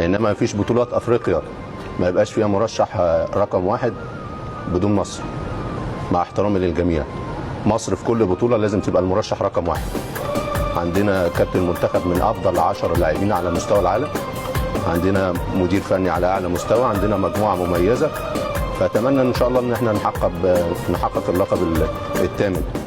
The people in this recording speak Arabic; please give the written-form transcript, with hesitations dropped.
انما ما فيش بطولات افريقيا ما يبقاش فيها مرشح رقم واحد بدون مصر، مع احترامي للجميع. مصر في كل بطوله لازم تبقى المرشح رقم واحد. عندنا كابتن منتخب من افضل 10 لاعبين على مستوى العالم، عندنا مدير فني على اعلى مستوى، عندنا مجموعه مميزه، فاتمنى ان شاء الله ان احنا نحقق اللقب الثامن.